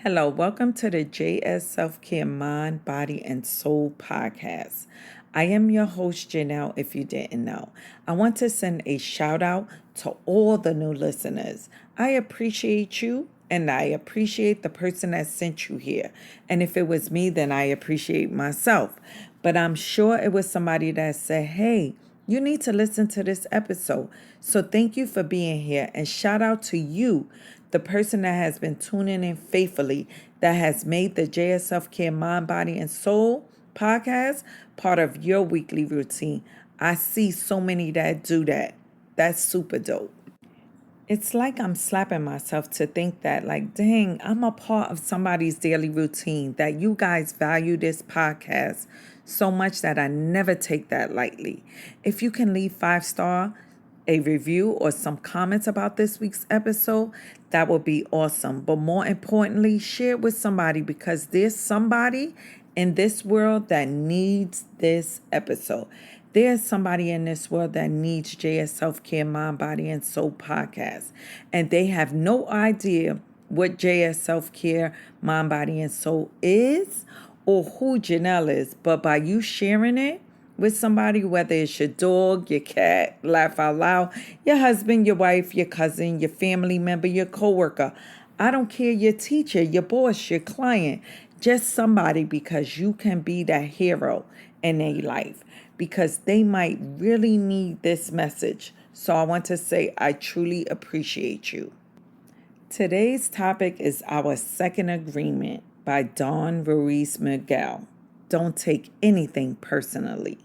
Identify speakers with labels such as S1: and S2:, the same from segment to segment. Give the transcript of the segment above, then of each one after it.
S1: Hello, welcome to the JS Self Care Mind, Body, and Soul podcast. I am your host, Janelle, if you didn't know. I want to send a shout out to all the new listeners. I appreciate you and I appreciate the person that sent you here. And if it was me, then I appreciate myself. But I'm sure it was somebody that said, hey, you need to listen to this episode. So thank you for being here and shout out to you, the person that has been tuning in faithfully, that has made the JS Self Care Mind, Body, and Soul podcast part of your weekly routine. I see so many that do that. That's super dope. It's like I'm slapping myself to think that, like, dang, I'm a part of somebody's daily routine, that you guys value this podcast so much that I never take that lightly. If you can leave 5-star, a review, or some comments about this week's episode, that would be awesome. But more importantly, share it with somebody because there's somebody in this world that needs this episode. There's somebody in this world that needs JS Self Care Mind, Body, and Soul podcast. And they have no idea what JS Self Care Mind, Body, and Soul is or who Janelle is. But by you sharing it with somebody, whether it's your dog, your cat, laugh out loud, your husband, your wife, your cousin, your family member, your coworker, I don't care, your teacher, your boss, your client, just somebody, because you can be that hero in their life because they might really need this message. So I want to say I truly appreciate you. Today's topic is our second agreement by Don Ruiz Miguel. Don't take anything personally.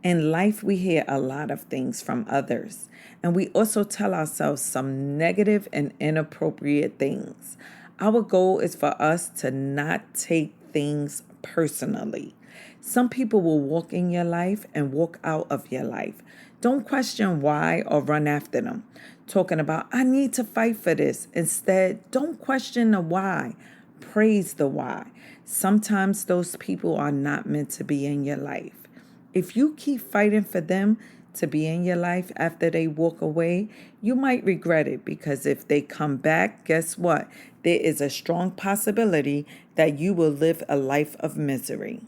S1: In life, we hear a lot of things from others, and we also tell ourselves some negative and inappropriate things. Our goal is for us to not take things personally. Some people will walk in your life and walk out of your life. Don't question why or run after them, talking about, I need to fight for this. Instead, don't question the why. Praise the why. Sometimes those people are not meant to be in your life. If you keep fighting for them to be in your life after they walk away, you might regret it because if they come back, guess what? There is a strong possibility that you will live a life of misery.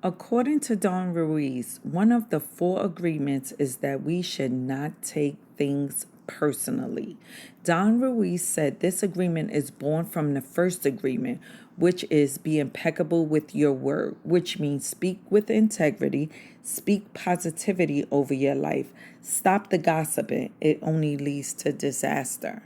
S1: According to Don Ruiz, one of the 4 agreements is that we should not take things personally. Don Ruiz said this agreement is born from the first agreement, which is be impeccable with your word, which means speak with integrity, speak positivity over your life, stop the gossiping. It only leads to disaster.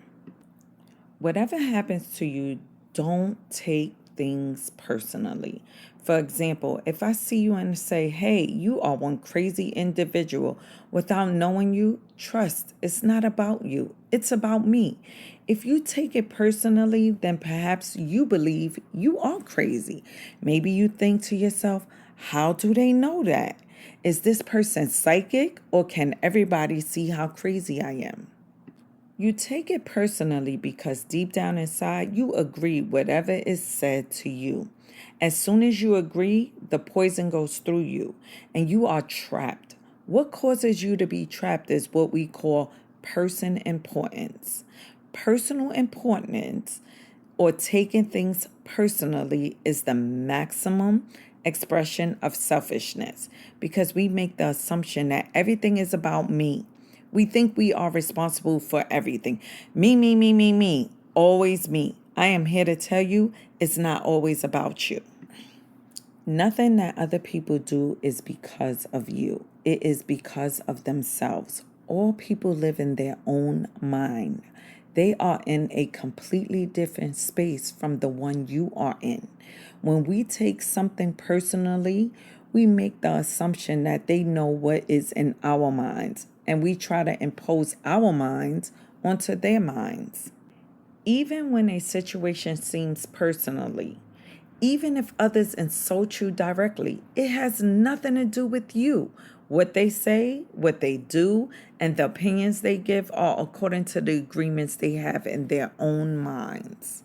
S1: Whatever happens to you, don't take things personally. For example, if I see you and say, hey, you are one crazy individual, without knowing you, trust, it's not about you. It's about me. If you take it personally, then perhaps you believe you are crazy. Maybe you think to yourself, how do they know that? Is this person psychic, or can everybody see how crazy I am? You take it personally because deep down inside, you agree whatever is said to you. As soon as you agree, the poison goes through you and you are trapped. What causes you to be trapped is what we call person importance. Personal importance, or taking things personally, is the maximum expression of selfishness because we make the assumption that everything is about me. We think we are responsible for everything. Me. Always me. I am here to tell you it's not always about you. Nothing that other people do is because of you. It is because of themselves. All people live in their own mind. They are in a completely different space from the one you are in. When we take something personally, we make the assumption that they know what is in our minds, and we try to impose our minds onto their minds. Even when a situation seems personally, even if others insult you directly, it has nothing to do with you. What they say, what they do, and the opinions they give are according to the agreements they have in their own minds.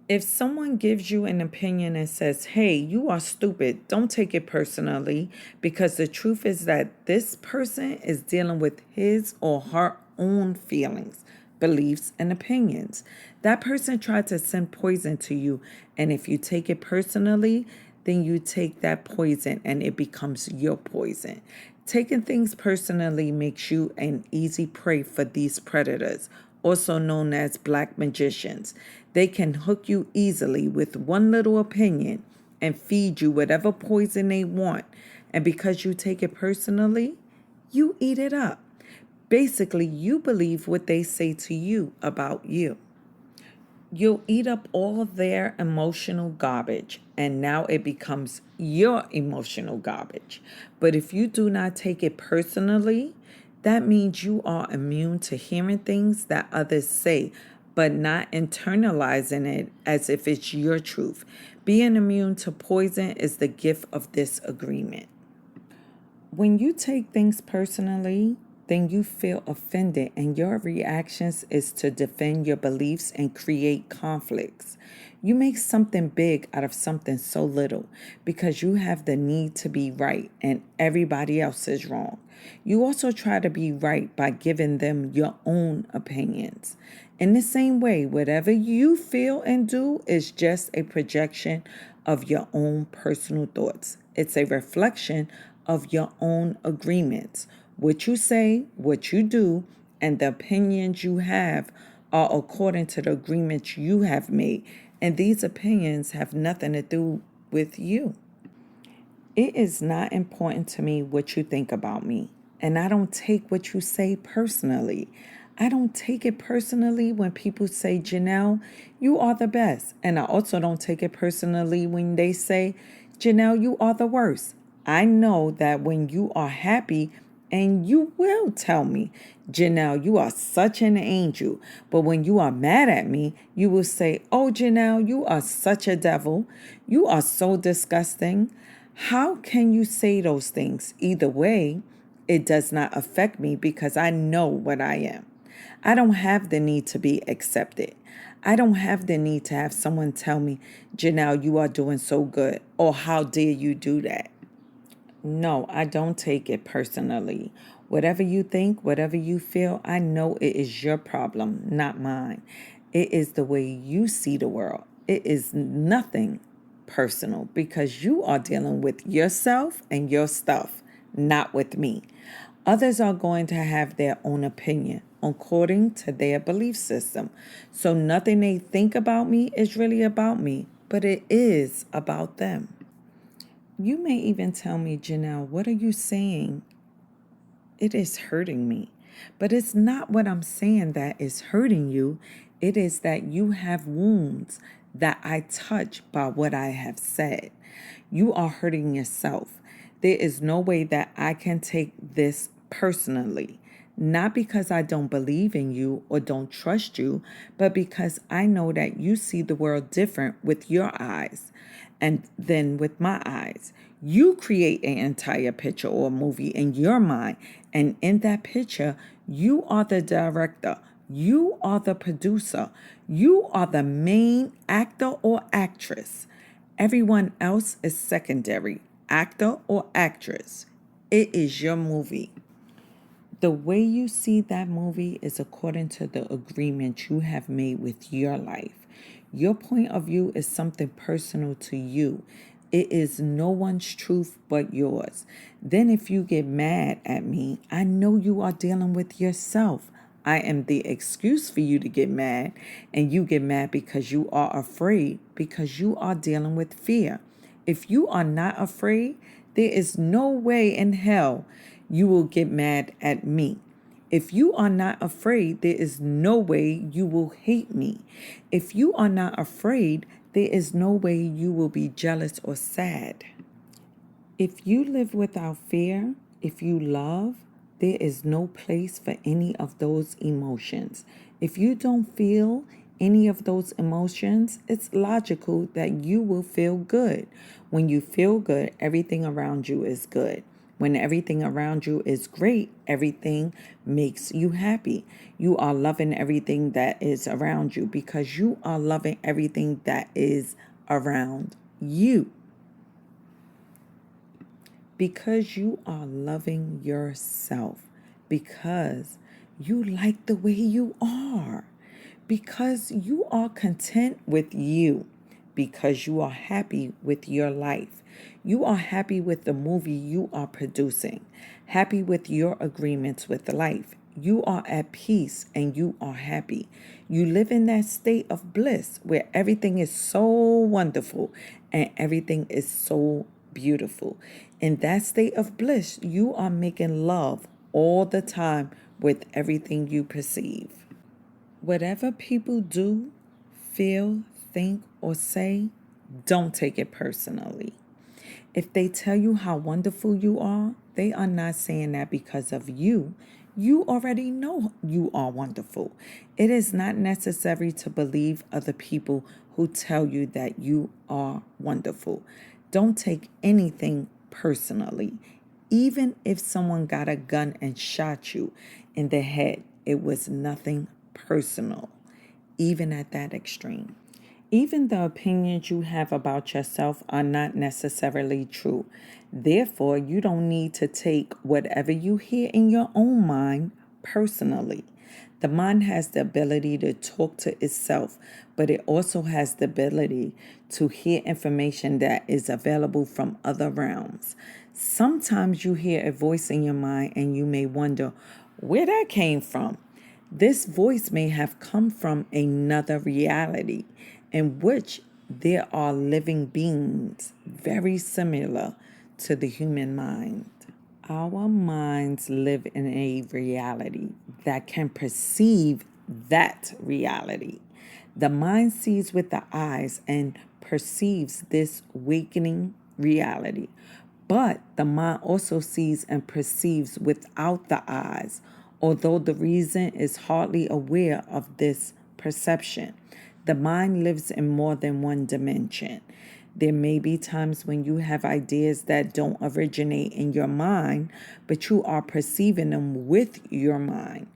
S1: If someone gives you an opinion and says, hey, you are stupid, don't take it personally, because the truth is that this person is dealing with his or her own feelings. beliefs, and opinions. That person tried to send poison to you, and if you take it personally, then you take that poison and it becomes your poison. Taking things personally makes you an easy prey for these predators, also known as black magicians. They can hook you easily with one little opinion and feed you whatever poison they want. And because you take it personally, you eat it up. Basically, you believe what they say to you about you. You'll eat up all their emotional garbage, and now it becomes your emotional garbage. But if you do not take it personally, that means you are immune to hearing things that others say, but not internalizing it as if it's your truth. Being immune to poison is the gift of this agreement. When you take things personally, then you feel offended, and your reactions is to defend your beliefs and create conflicts. You make something big out of something so little because you have the need to be right and everybody else is wrong. You also try to be right by giving them your own opinions. In the same way, whatever you feel and do is just a projection of your own personal thoughts. It's a reflection of your own agreements. What you say, what you do, and the opinions you have are according to the agreements you have made. And these opinions have nothing to do with you. It is not important to me what you think about me. And I don't take what you say personally. I don't take it personally when people say, Janelle, you are the best. And I also don't take it personally when they say, Janelle, you are the worst. I know that when you are happy, and you will tell me, Janelle, you are such an angel. But when you are mad at me, you will say, oh, Janelle, you are such a devil. You are so disgusting. How can you say those things? Either way, it does not affect me because I know what I am. I don't have the need to be accepted. I don't have the need to have someone tell me, Janelle, you are doing so good, or how dare you do that? No, I don't take it personally. Whatever you think, whatever you feel, I know it is your problem, not mine. It is the way you see the world. It is nothing personal because you are dealing with yourself and your stuff, not with me. Others are going to have their own opinion according to their belief system. So nothing they think about me is really about me, but it is about them. You may even tell me, Janelle, what are you saying? It is hurting me. But it's not what I'm saying that is hurting you. It is that you have wounds that I touch by what I have said. You are hurting yourself. There is no way that I can take this personally. Not because I don't believe in you or don't trust you, but because I know that you see the world different with your eyes and then with my eyes. You create an entire picture or movie in your mind, and in that picture, you are the director. You are the producer. You are the main actor or actress. Everyone else is secondary, actor or actress. It is your movie. The way you see that movie is according to the agreement you have made with your life. Your point of view is something personal to you. It is no one's truth but yours. Then if you get mad at me, I know you are dealing with yourself. I am the excuse for you to get mad, and you get mad because you are afraid, because you are dealing with fear. If you are not afraid, there is no way in hell you will get mad at me. If you are not afraid, there is no way you will hate me. If you are not afraid, there is no way you will be jealous or sad. If you live without fear, if you love, there is no place for any of those emotions. If you don't feel any of those emotions, it's logical that you will feel good. When you feel good, everything around you is good. When everything around you is great, everything makes you happy. You are loving everything that is around you because you are loving everything that is around you. Because you are loving yourself, because You like the way you are because you are content with you, because you are happy with your life. You are happy with the movie you are producing, happy with your agreements with life. You are at peace and you are happy. You live in that state of bliss where everything is so wonderful and everything is so beautiful. In that state of bliss, you are making love all the time with everything you perceive. Whatever people do, feel, think, or say, don't take it personally. If they tell you how wonderful you are, they are not saying that because of you. You already know you are wonderful. It is not necessary to believe other people who tell you that you are wonderful. Don't take anything personally. Even if someone got a gun and shot you in the head, it was nothing personal, even at that extreme. Even the opinions you have about yourself are not necessarily true. Therefore, you don't need to take whatever you hear in your own mind personally. The mind has the ability to talk to itself, but it also has the ability to hear information that is available from other realms. Sometimes you hear a voice in your mind and you may wonder where that came from. This voice may have come from another reality in which there are living beings very similar to the human mind. Our minds live in a reality that can perceive that reality. The mind sees with the eyes and perceives this awakening reality. But the mind also sees and perceives without the eyes, although the reason is hardly aware of this perception. The mind lives in more than one dimension. There may be times when you have ideas that don't originate in your mind, but you are perceiving them with your mind.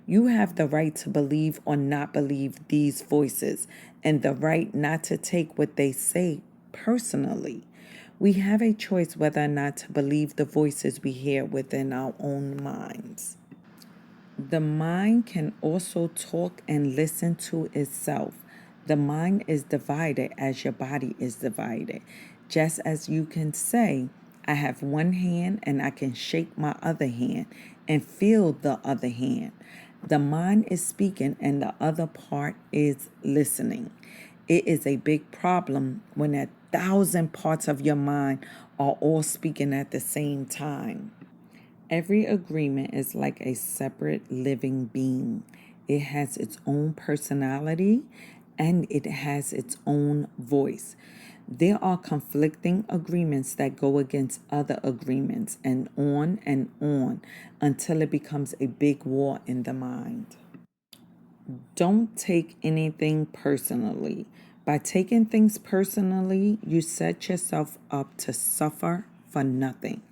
S1: You have the right to believe or not believe these voices, and the right not to take what they say personally. We have a choice whether or not to believe the voices we hear within our own minds. The mind can also talk and listen to itself. The mind is divided as your body is divided. Just as you can say, I have one hand and I can shake my other hand and feel the other hand. The mind is speaking and the other part is listening. It is a big problem when 1,000 parts of your mind are all speaking at the same time. Every agreement is like a separate living being. It has its own personality and it has its own voice. There are conflicting agreements that go against other agreements and on until it becomes a big war in the mind. Don't take anything personally. By taking things personally, you set yourself up to suffer for nothing.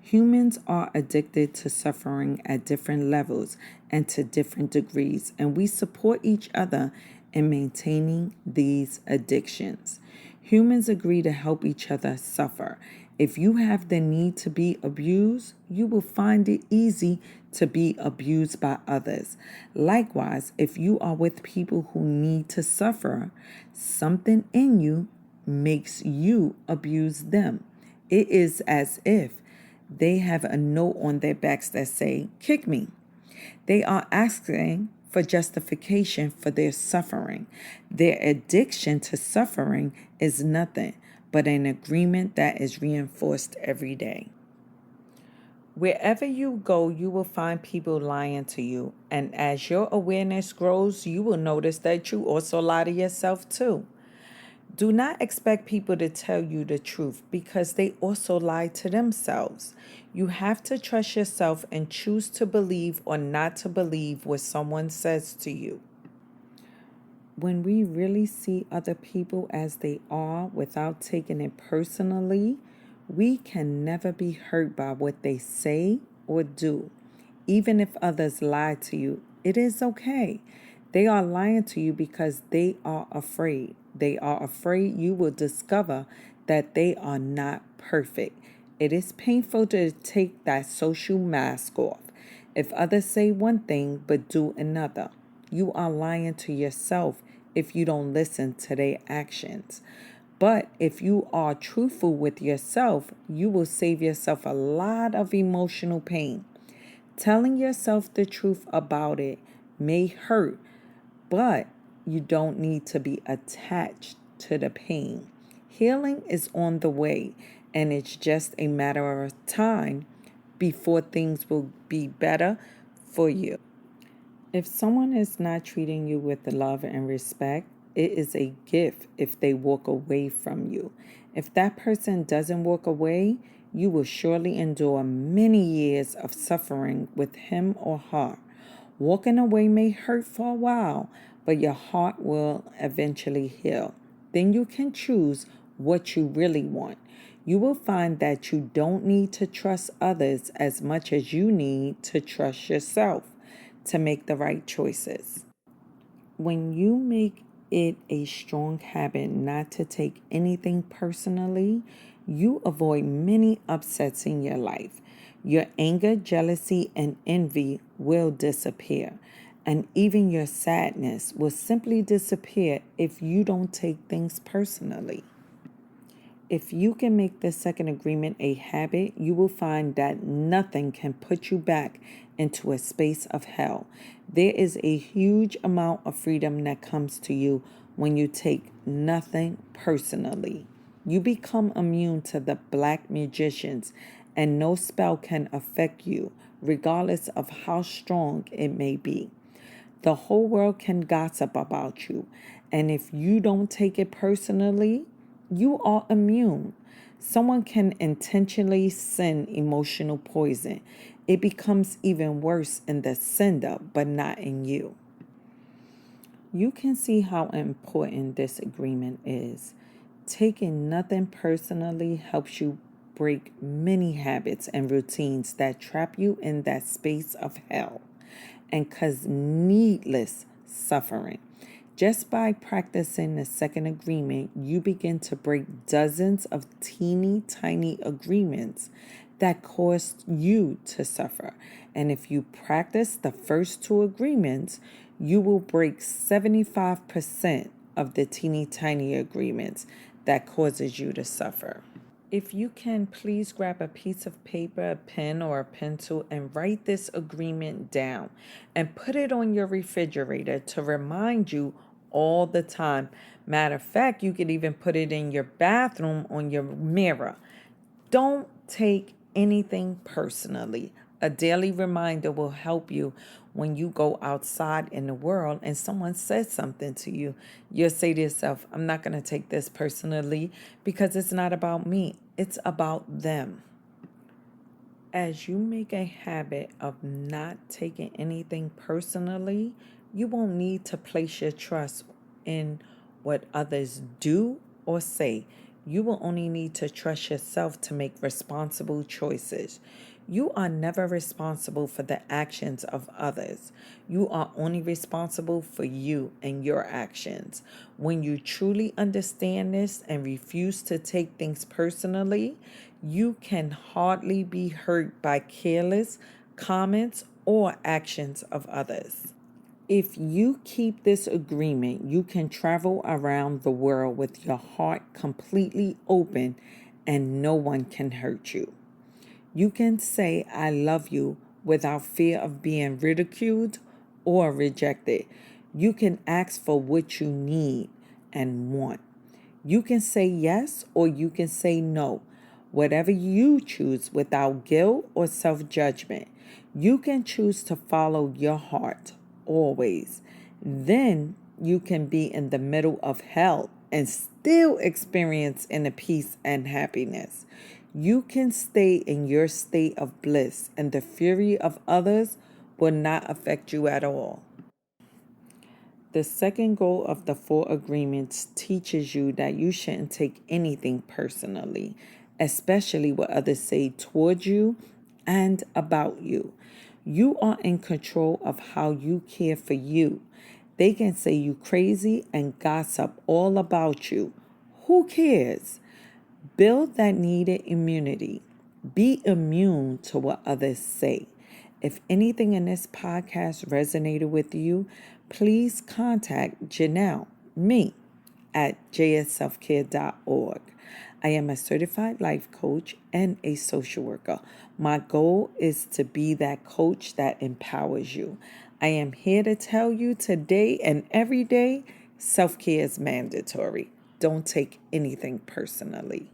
S1: Humans are addicted to suffering at different levels and to different degrees, and we support each other in maintaining these addictions. Humans agree to help each other suffer. If you have the need to be abused, you will find it easy to be abused by others. Likewise, if you are with people who need to suffer, something in you makes you abuse them. It is as if they have a note on their backs that say, kick me. They are asking for justification for their suffering. Their addiction to suffering is nothing but an agreement that is reinforced every day. Wherever you go, you will find people lying to you. And as your awareness grows, you will notice that you also lie to yourself too. Do not expect people to tell you the truth because they also lie to themselves. You have to trust yourself and choose to believe or not to believe what someone says to you. When we really see other people as they are without taking it personally, we can never be hurt by what they say or do. Even if others lie to you, it is okay. They are lying to you because they are afraid. They are afraid you will discover that they are not perfect. It is painful to take that social mask off. If others say one thing but do another, you are lying to yourself if you don't listen to their actions. But if you are truthful with yourself, you will save yourself a lot of emotional pain. Telling yourself the truth about it may hurt, but you don't need to be attached to the pain. Healing is on the way, and it's just a matter of time before things will be better for you. If someone is not treating you with love and respect, it is a gift if they walk away from you. If that person doesn't walk away, you will surely endure many years of suffering with him or her. Walking away may hurt for a while, but your heart will eventually heal. Then you can choose what you really want. You will find that you don't need to trust others as much as you need to trust yourself to make the right choices. When you make it a strong habit not to take anything personally, you avoid many upsets in your life. Your anger, jealousy, and envy will disappear. And even your sadness will simply disappear if you don't take things personally. If you can make the second agreement a habit, you will find that nothing can put you back into a space of hell. There is a huge amount of freedom that comes to you when you take nothing personally. You become immune to the black magicians, and no spell can affect you, regardless of how strong it may be. The whole world can gossip about you, and if you don't take it personally, you are immune. Someone can intentionally send emotional poison. It becomes even worse in the sender, but not in you. You can see how important this agreement is. Taking nothing personally helps you break many habits and routines that trap you in that space of hell and cause needless suffering. Just by practicing the second agreement, you begin to break dozens of teeny tiny agreements that caused you to suffer. And if you practice the first two agreements, you will break 75% of the teeny tiny agreements that causes you to suffer. If you can, please grab a piece of paper, a pen, or a pencil and write this agreement down and put it on your refrigerator to remind you all the time. Matter of fact, you could even put it in your bathroom on your mirror. Don't take anything personally. A daily reminder will help you when you go outside in the world and someone says something to you. You'll say to yourself, I'm not going to take this personally because it's not about me. It's about them. As you make a habit of not taking anything personally, you won't need to place your trust in what others do or say. You will only need to trust yourself to make responsible choices. You are never responsible for the actions of others. You are only responsible for you and your actions. When you truly understand this and refuse to take things personally, you can hardly be hurt by careless comments or actions of others. If you keep this agreement, you can travel around the world with your heart completely open and no one can hurt you. You can say, I love you without fear of being ridiculed or rejected. You can ask for what you need and want. You can say yes or you can say no, whatever you choose without guilt or self-judgment. You can choose to follow your heart always. Then you can be in the middle of hell and still experience inner peace and happiness. You can stay in your state of bliss and the fury of others will not affect you at all. The second goal of the four agreements teaches you that you shouldn't take anything personally, especially what others say towards you and about you. You are in control of how you care for you. They can say you crazy and gossip all about you. Who cares? Build that needed immunity. Be immune to what others say. If anything in this podcast resonated with you, please contact Janelle, me, at jsselfcare.org. I am a certified life coach and a social worker. My goal is to be that coach that empowers you. I am here to tell you today and every day, self-care is mandatory. Don't take anything personally.